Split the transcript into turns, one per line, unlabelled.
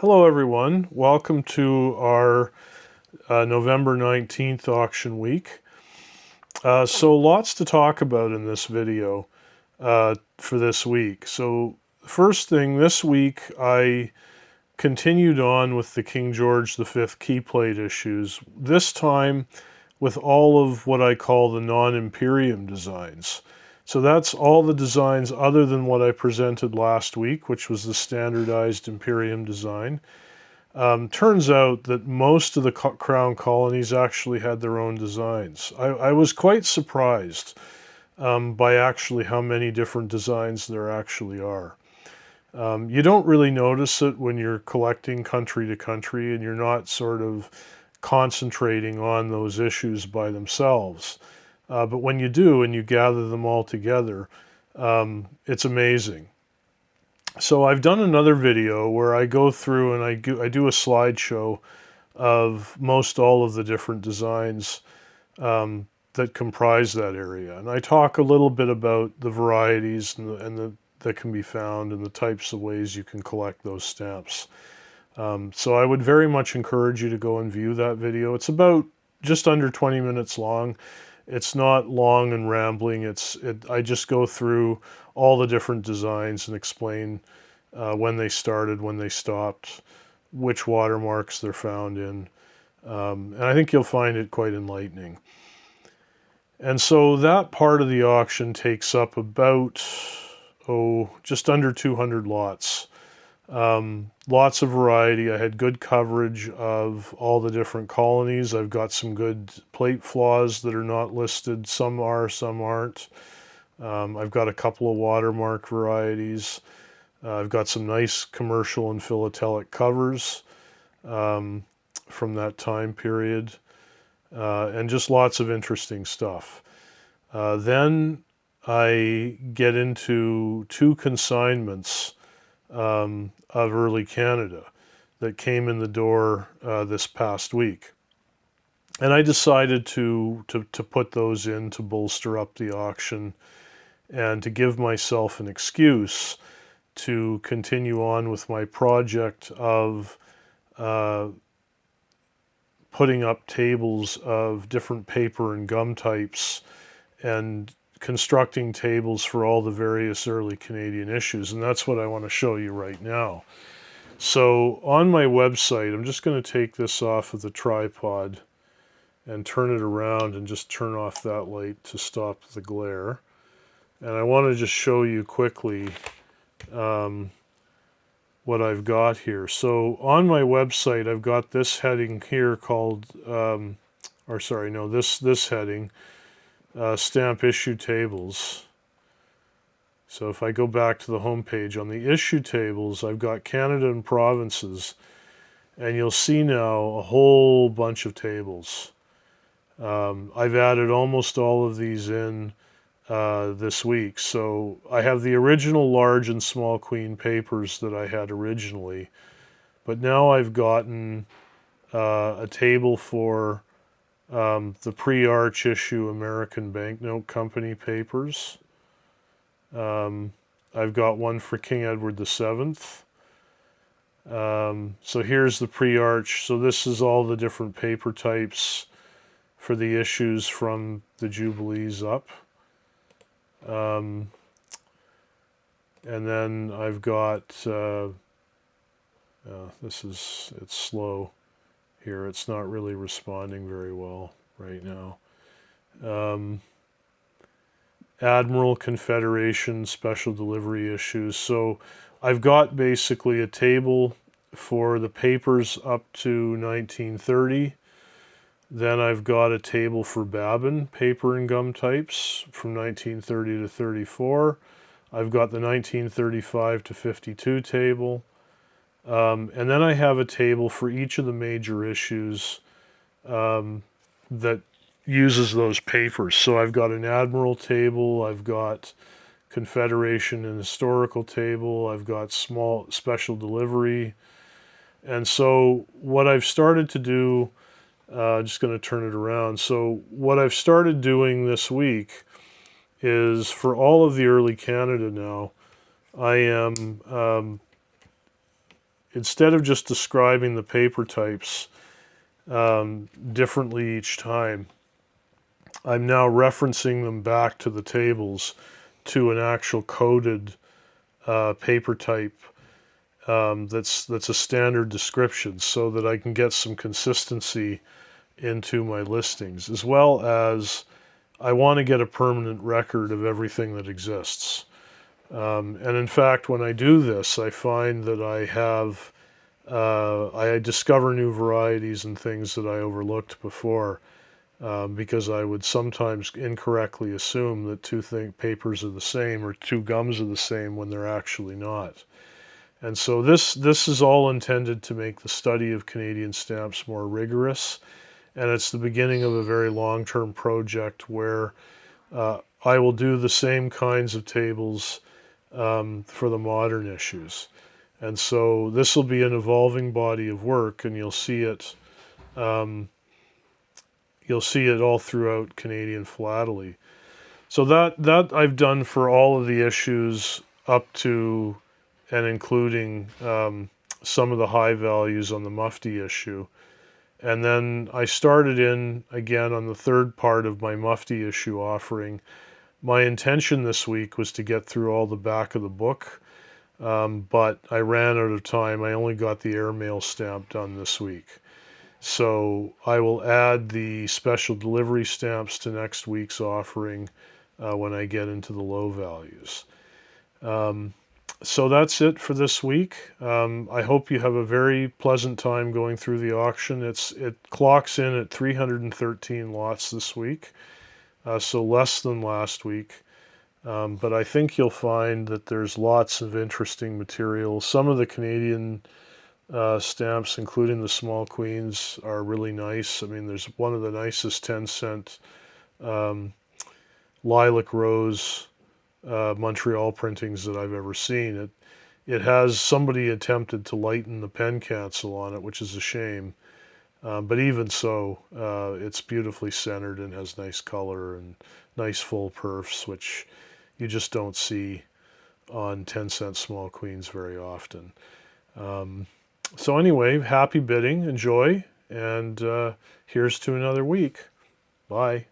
Hello everyone, welcome to our November 19th auction week. So lots to talk about in this video for this week. So first thing, this week I continued on with the King George V key plate issues, this time with all of what I call the non-Imperium designs. So that's all the designs other than what I presented last week, which was the standardized Imperium design. Turns out that most of the crown colonies actually had their own designs. I was quite surprised by actually how many different designs there actually are. You don't really notice it when you're collecting country to country and you're not sort of concentrating on those issues by themselves. But when you do and you gather them all together, it's amazing. So I've done another video where I go through and I do a slideshow of most all of the different designs that comprise that area. And I talk a little bit about the varieties that can be found and the types of ways you can collect those stamps. So I would very much encourage you to go and view that video. It's about just under 20 minutes long. It's not long and rambling. I just go through all the different designs and explain when they started, when they stopped, which watermarks they're found in. And I think you'll find it quite enlightening. And so that part of the auction takes up about, just under 200 lots. Lots of variety. I had good coverage of all the different colonies. I've got some good plate flaws that are not listed. Some are, some aren't. I've got a couple of watermark varieties. I've got some nice commercial and philatelic covers from that time period. And just lots of interesting stuff. Then I get into two consignments of early Canada that came in the door this past week. And I decided to put those in to bolster up the auction and to give myself an excuse to continue on with my project of putting up tables of different paper and gum types and constructing tables for all the various early Canadian issues, and that's what I want to show you right now. So on my website, I'm just going to take this off of the tripod and turn it around and just turn off that light to stop the glare. And I want to just show you quickly what I've got here. So on my website, I've got this heading here called, this heading, Stamp Issue Tables. So if I go back to the home page, on the issue tables, I've got Canada and provinces, and you'll see now a whole bunch of tables. I've added almost all of these in this week. So I have the original large and small queen papers that I had originally, but now I've gotten a table for the pre-Arch issue American Banknote Company papers. I've got one for King Edward VII. So here's the pre-Arch. So this is all the different paper types for the issues from the Jubilees up. And then I've got, it's slow here. It's not really responding very well right now. Admiral Confederation special delivery issues. So I've got basically a table for the papers up to 1930. Then I've got a table for Babin paper and gum types from 1930 to 34. I've got the 1935 to 52 table. And then I have a table for each of the major issues that uses those papers. So I've got an Admiral table, I've got Confederation and Historical table, I've got small special delivery. And so what I've started to do, just going to turn it around. So what I've started doing this week is for all of the early Canada now, I am instead of just describing the paper types differently each time, I'm now referencing them back to the tables to an actual coded paper type that's a standard description, so that I can get some consistency into my listings, as well as I want to get a permanent record of everything that exists. And in fact, when I do this, I find that I discover new varieties and things that I overlooked before, because I would sometimes incorrectly assume that two papers are the same or two gums are the same when they're actually not. And so this is all intended to make the study of Canadian stamps more rigorous, and it's the beginning of a very long-term project where I will do the same kinds of tables for the modern issues. And so this will be an evolving body of work, and you'll see it all throughout Canadian Philately. So that I've done for all of the issues up to and including some of the high values on the Mufti issue. And then I started in again on the third part of my Mufti issue offering. My intention this week was to get through all the back of the book, but I ran out of time. I only got the airmail stamp done this week. So I will add the special delivery stamps to next week's offering when I get into the low values. So that's it for this week. I hope you have a very pleasant time going through the auction. It clocks in at 313 lots this week, so less than last week. But I think you'll find that there's lots of interesting material. Some of the Canadian stamps, including the small queens, are really nice. I mean, there's one of the nicest 10-cent lilac rose Montreal printings that I've ever seen. It has somebody attempted to lighten the pen cancel on it, which is a shame. But even so, it's beautifully centered and has nice color and nice full perfs, which you just don't see on 10-cent small queens very often. So anyway, happy bidding, enjoy, and here's to another week. Bye.